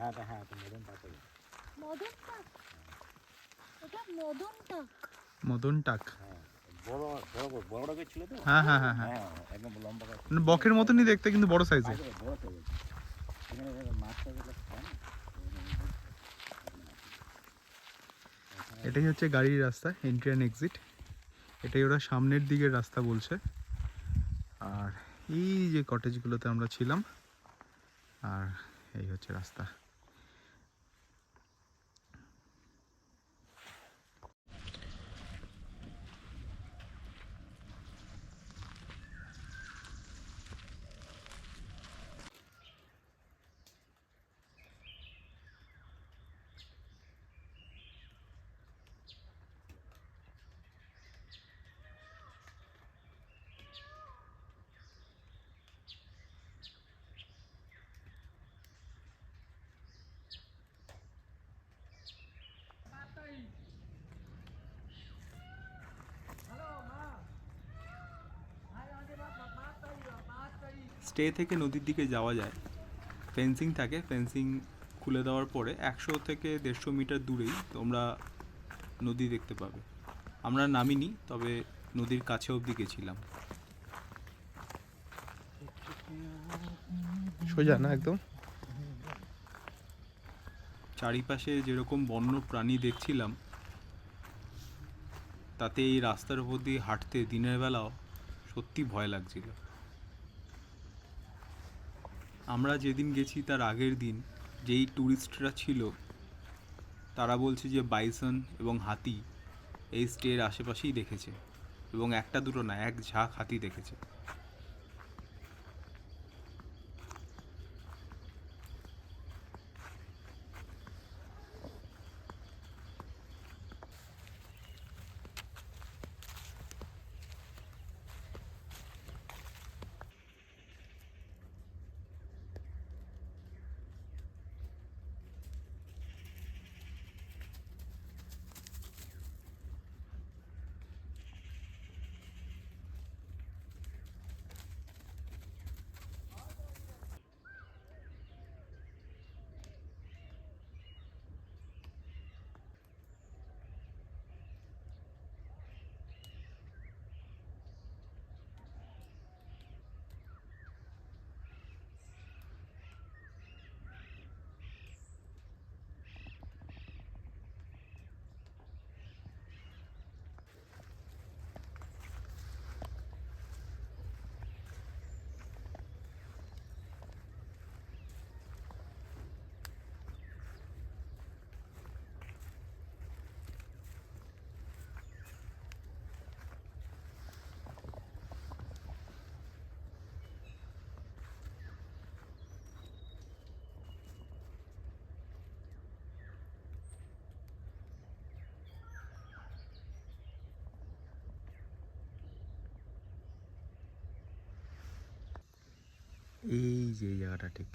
হ্যাঁ মদন টাক, এটা মদন টাক। মদন টাক, বড় বড় বড় গাছ ছিল তো। হ্যাঁ হ্যাঁ হ্যাঁ হ্যাঁ, একদম লম্বা গাছ, মানে বকের মতনই দেখতে কিন্তু বড় সাইজের। বড় সাইজ। এখানে মাছটা যেটা খায় না। এটাই হচ্ছে গাড়ির রাস্তা, এন্ট্রি অ্যান্ড এক্সিট। এটাই ওরা সামনের দিকের রাস্তা বলছে। আর এই যে কটেজগুলোতে আমরা ছিলাম, আর এই হচ্ছে রাস্তা। স্টে থেকে নদীর দিকে যাওয়া যায়, ফেন্সিং থাকে, ফেন্সিং খুলে দেওয়ার পরে 100 থেকে 150 মিটার দূরেই তোমরা নদী দেখতে পাবে। আমরা নামিনি, তবে নদীর কাছে অবধি গেছিলাম। সোজা না একদম, চারিপাশে যেরকম বন্য প্রাণী দেখছিলাম, তাতে এই রাস্তার উপর দিয়ে হাঁটতে দিনের বেলাও সত্যি ভয় লাগছিল। আমরা যেদিন গেছি তার আগের দিন যেই ট্যুরিস্টরা ছিল তারা বলছে যে বাইসন এবং হাতি এই স্টের আশেপাশেই দেখেছে, এবং একটা দুটো না, এক ঝাঁক হাতি দেখেছে। এই যে এই জায়গাটা, ঠিক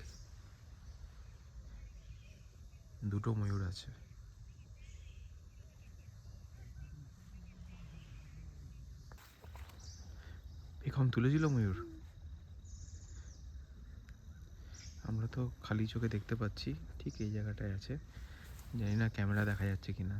দুটো ময়ূর আছে। পেখম তুলেছিল ময়ূর, আমরা তো খালি চোখে দেখতে পাচ্ছি। ঠিক এই জায়গাটায় আছে, জানি না ক্যামেরা দেখা যাচ্ছে কিনা।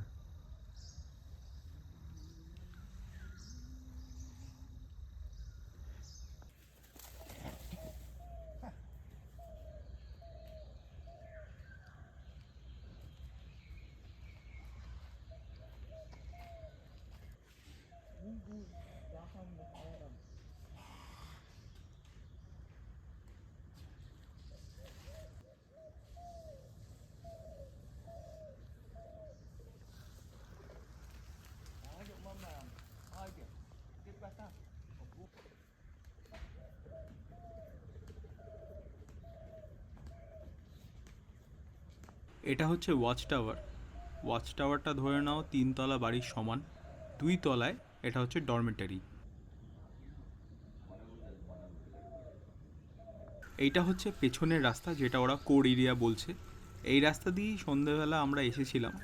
এটা হচ্ছে ওয়াচ টাওয়ার। ওয়াচ টাওয়ারটা ধরে নাও 3 তলা বাড়ির সমান। 2 তলায় এটা হচ্ছে ডরমেটারি। এইটা হচ্ছে পেছনের রাস্তা, যেটা ওরা কোর এরিয়া বলছে। এই রাস্তা দিয়েই সন্ধেবেলা আমরা এসেছিলাম।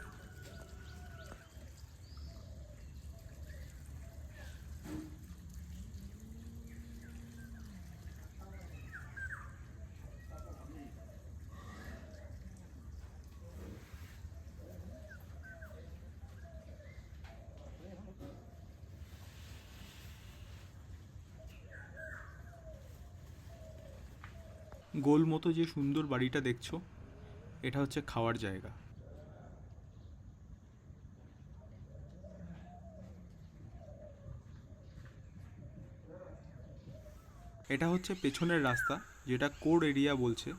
গোল মতো যে সুন্দর বাড়িটা দেখছো, এটা হচ্ছে খাওয়ার জায়গা। এটা হচ্ছে পেছনের রাস্তা, যেটা কোর এরিয়া বলছে।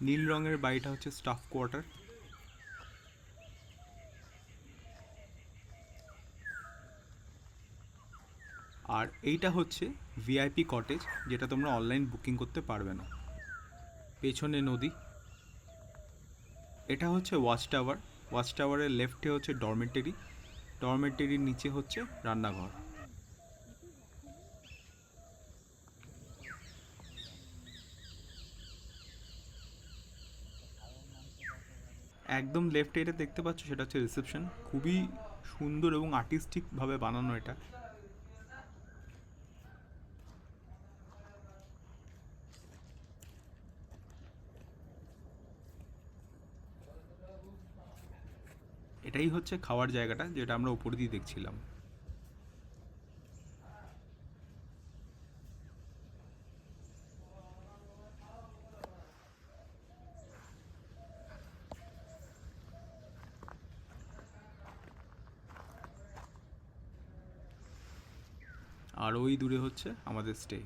নীল রঙের বাড়িটা হচ্ছে স্টাফ কোয়ার্টার। আর এইটা হচ্ছে ভিআইপি কটেজ, যেটা তোমরা অনলাইন বুকিং করতে পারবে না। পেছনে নদী। এটা হচ্ছে ওয়াচ টাওয়ার। ওয়াচ টাওয়ারের লেফটে হচ্ছে ডরমেটরি, ডরমেটরির নিচে হচ্ছে রান্নাঘর। একদম লেফটে এটা দেখতে পাচ্ছ, সেটা হচ্ছে রিসেপশন। খুবই সুন্দর এবং আর্টিস্টিকভাবে বানানো এটা। এটাই হচ্ছে খাওয়ার জায়গাটা, যেটা আমরা উপর দিয়ে দেখছিলাম। আর ওই দূরে হচ্ছে আমাদের স্টে।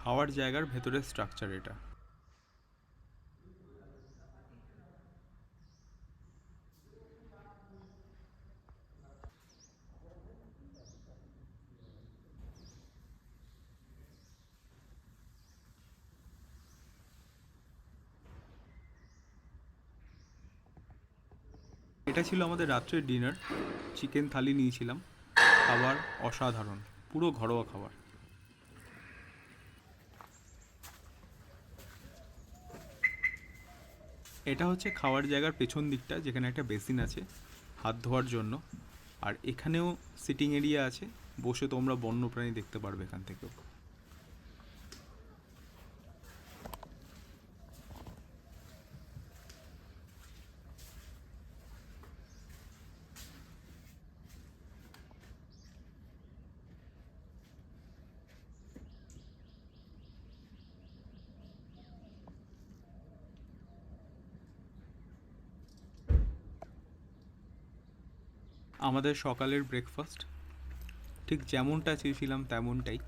খাওয়ার জায়গার ভেতরের স্ট্রাকচার এটা। এটা ছিল আমাদের রাত্রের ডিনার। চিকেন থালি নিয়েছিলাম। খাবার অসাধারণ, পুরো ঘরোয়া খাবার। এটা হচ্ছে খাওয়ার জায়গার পেছন দিকটা, যেখানে একটা বেসিন আছে হাত ধোয়ার জন্য। আর এখানেও সিটিং এরিয়া আছে, বসে তোমরা বন্যপ্রাণী দেখতে পারবে এখান থেকেও। আমাদের সকালের ব্রেকফাস্ট ঠিক যেমনটা চেয়েছিলাম তেমনটাই।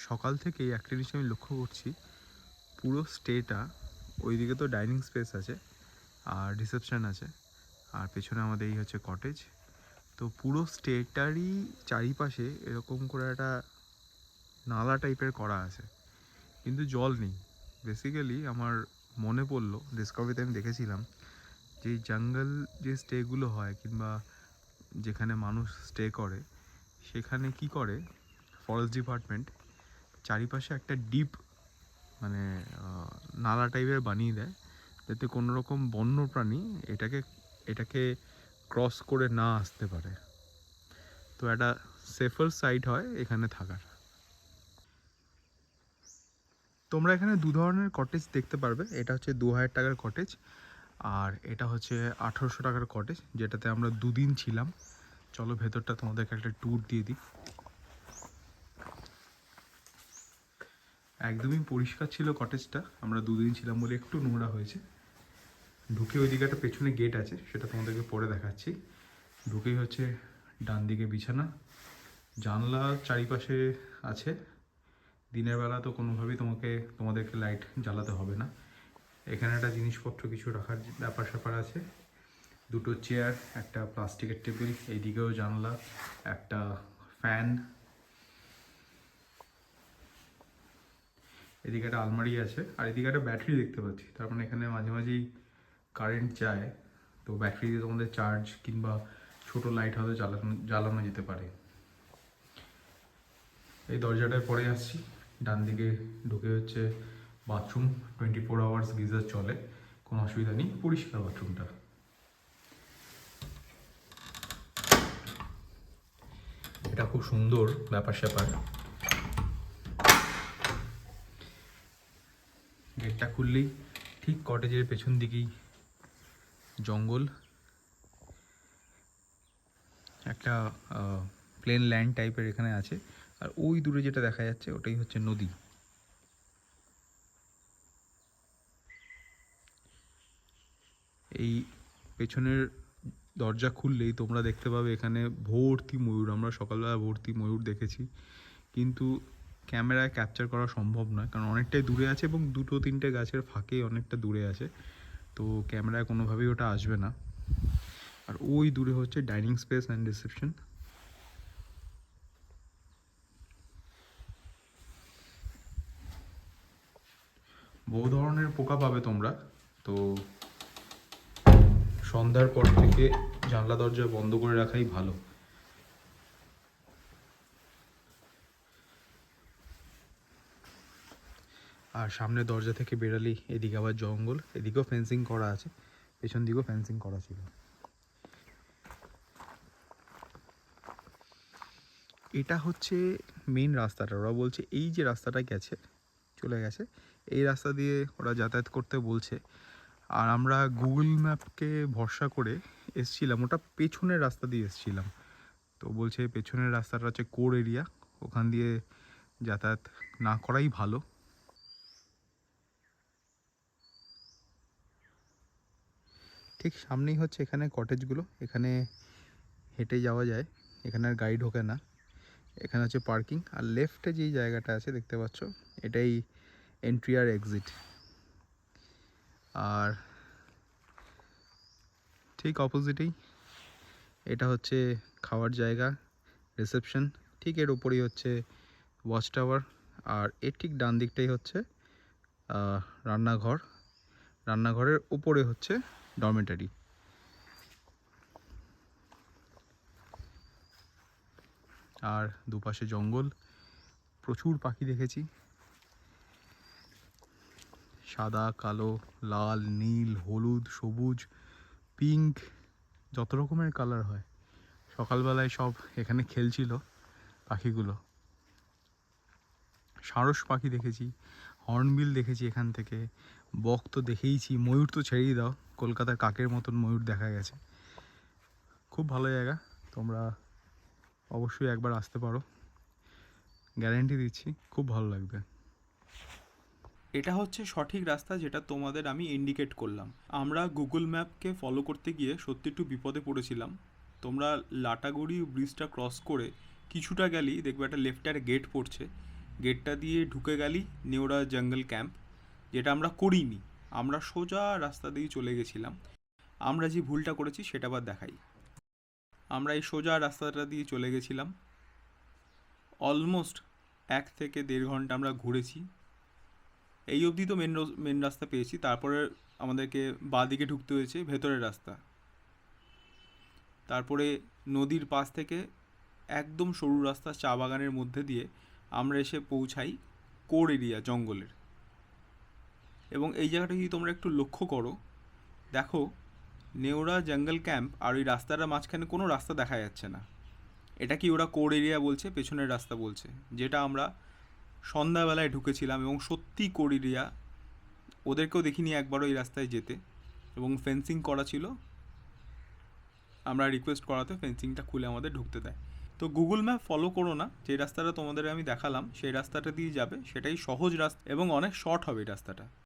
সকাল থেকেই একটা জিনিস আমি লক্ষ্য করছি, পুরো স্টেটা, ওইদিকে তো ডাইনিং স্পেস আছে আর রিসেপশন আছে, আর পেছনে আমাদের এই হচ্ছে কটেজ। তো পুরো স্টেটারই চারিপাশে এরকম করে একটা নালা টাইপের করা আছে, কিন্তু জল নেই। বেসিক্যালি আমার মনে পড়লো, ডিসকভারিতে আমি দেখেছিলাম যে জঙ্গল যে স্টেগুলো হয় কিংবা যেখানে মানুষ স্টে করে, সেখানে কি করে ফরেস্ট ডিপার্টমেন্ট চারিপাশে একটা ডিপ মানে নালা টাইপের বানিয়ে দেয়, যাতে কোনো রকম বন্য প্রাণী এটাকে ক্রস করে না আসতে পারে। তো একটা সেফার সাইড হয় এখানে থাকার। তোমরা এখানে দু ধরনের কটেজ দেখতে পারবে। এটা হচ্ছে 2000 টাকার কটেজ, আর এটা হচ্ছে 1800 টাকার কটেজ, যেটাতে আমরা 2 দিন ছিলাম। চলো ভেতরটা তোমাদেরকে একটা ট্যুর দিয়ে দিই। একদমই পরিষ্কার ছিল কটেজটা, আমরা 2 দিন ছিলাম বলে একটু নোংরা হয়েছে। ঢুকে ওইদিকে একটা পেছনে গেট আছে, সেটা তোমাদেরকে পরে দেখাচ্ছি। ঢুকেই হচ্ছে ডান দিকে বিছানা, জানলা চারিপাশে আছে। দিনের বেলা তো কোনোভাবেই তোমাদেরকে লাইট জ্বালাতে হবে না। এখানে একটা জিনিসপত্র কিছু রাখার ব্যাপার স্যাপার আছে, 2টো চেয়ার, একটা প্লাস্টিকের টেবিল, এইদিকেও জানলা, একটা ফ্যান, এদিকে একটা আলমারি আছে, আর এদিকে একটা ব্যাটারি দেখতে পাচ্ছি। তার মানে এখানে মাঝে মাঝেই কারেন্ট যায়, তো ব্যাটারি দিয়ে তোমাদের চার্জ কিংবা ছোট লাইট হয়তো জ্বালানো যেতে পারে। এই দরজাটায় পরে আসছি, ডান দিকে ঢুকে হচ্ছে বাথরুম। 24 আওয়ার্স গিজার চলে, কোনো অসুবিধা নেই, পরিষ্কার বাথরুমটা। এটা খুব সুন্দর ব্যাপার স্যাপার। গেটটা খুললেই ঠিক কটেজের পেছন দিকেই জঙ্গল, একটা প্লেন ল্যান্ড টাইপের এখানে আছে, আর ওই দূরে যেটা দেখা যাচ্ছে ওটাই হচ্ছে নদী। এই পেছনের দরজা খুললেই তোমরা দেখতে পাবে এখানে ভর্তি ময়ূর। আমরা সকালবেলা ভর্তি ময়ূর দেখেছি, কিন্তু ক্যামেরায় ক্যাপচার করা সম্ভব নয়, কারণ অনেকটাই দূরে আছে এবং 2-3টে গাছের ফাঁকে অনেকটা দূরে আছে, তো ক্যামেরায় কোনোভাবেই ওটা আসবে না। আর ওই দূরে হচ্ছে ডাইনিং স্পেস অ্যান্ড রিসেপশন। বহু ধরনের পোকা পাবে তোমরা, তো সন্ধ্যার পর থেকে জানলা দরজা বন্ধ করে রাখাই ভালো। আর সামনে দরজা থেকে বেরালেই এদিকে আবার জঙ্গল, এদিকেও ফেন্সিং করা আছে, পেছন দিকেও ফেন্সিং করা ছিল। এটা হচ্ছে মেন রাস্তাটা। ওরা বলছে এই যে রাস্তাটা চলে গেছে, এই রাস্তা দিয়ে ওরা যাতায়াত করতে বলছে। আর আমরা গুগল ম্যাপকে ভরসা করে এসছিলাম, ওটা পেছনের রাস্তা দিয়ে এসছিলাম। তো বলছে পেছনের রাস্তাটা হচ্ছে কোর এরিয়া, ওখান দিয়ে যাতায়াত না করাই ভালো। ঠিক সামনেই হচ্ছে এখানে কটেজগুলো, এখানে হেঁটে যাওয়া যায়, এখানে আর গাড়ি ঢোকে না। এখানে হচ্ছে পার্কিং, আর লেফটে যেই জায়গাটা আছে দেখতে পাচ্ছ, এটাই এন্ট্রি আর এক্সিট। আর ঠিক অপোজিটেই এটা হচ্ছে খাওয়ার জায়গা, রিসেপশন। ঠিক এর ওপরেই হচ্ছে ওয়াচ টাওয়ার, আর এর ঠিক ডান দিকটাই হচ্ছে রান্নাঘর। রান্নাঘরের উপরে হচ্ছে ডরমেটারি। আর দুপাশে জঙ্গল, প্রচুর পাখি দেখেছি, সাদা, কালো, লাল, নীল, হলুদ, সবুজ, পিঙ্ক, যত রকমের কালার হয়। সকালবেলায় সব এখানে খেলছিল পাখিগুলো। সারস পাখি দেখেছি, হর্নবিল দেখেছি এখান থেকে, বক তো দেখেইছি, ময়ূর তো ছেড়েই দাও, কলকাতার কাকের মতন ময়ূর দেখা গেছে। খুব ভালো জায়গা, তোমরা অবশ্যই একবার আসতে পারো, গ্যারেন্টি দিচ্ছি খুব ভালো লাগবে। এটা হচ্ছে সঠিক রাস্তা যেটা তোমাদের আমি ইন্ডিকেট করলাম। আমরা গুগল ম্যাপকে ফলো করতে গিয়ে সত্যি একটু বিপদে পড়েছিলাম। তোমরা লাটাগুড়ি ব্রিজটা ক্রস করে কিছুটা গেলেই দেখবে একটা লেফটে একটা গেট পড়ছে, গেটটা দিয়ে ঢুকে গেলি নেওড়া জঙ্গল ক্যাম্প, যেটা আমরা করিনি। আমরা সোজা রাস্তা দিয়ে চলে গেছিলাম। আমরা যে ভুলটা করেছি সেটা আবার দেখাই। আমরা এই সোজা রাস্তাটা দিয়ে চলে গেছিলাম, অলমোস্ট 1 থেকে 1.5 ঘন্টা আমরা ঘুরেছি। এই অবধি তো মেন রাস্তা পেয়েছি, তারপরে আমাদেরকে বাঁ দিকে ঢুকতে হয়েছে, ভেতরের রাস্তা। তারপরে নদীর পাশ থেকে একদম সরু রাস্তা চা বাগানের মধ্যে দিয়ে আমরা এসে পৌঁছাই কোর এরিয়া জঙ্গলের। এবং এই জায়গাটা যদি তোমরা একটু লক্ষ্য করো, দেখো নেওরা জঙ্গল ক্যাম্প আর ওই রাস্তাটার মাঝখানে কোনো রাস্তা দেখা যাচ্ছে না। এটা কি ওরা কোর এরিয়া বলছে, পেছনের রাস্তা বলছে, যেটা আমরা সন্ধ্যাবেলায় ঢুকেছিলাম এবং সত্যি কোর এরিয়া। ওদেরকেও দেখিনি একবারও এই রাস্তায় যেতে, এবং ফেন্সিং করা ছিল। আমরা রিকোয়েস্ট করাতে ফেন্সিংটা খুলে আমাদের ঢুকতে দেয়। তো গুগল ম্যাপ ফলো করো না, যে রাস্তাটা তোমাদের আমি দেখালাম সেই রাস্তাটা দিয়ে যাবে, সেটাই সহজ রাস্তা এবং অনেক শর্ট হবে এই রাস্তাটা।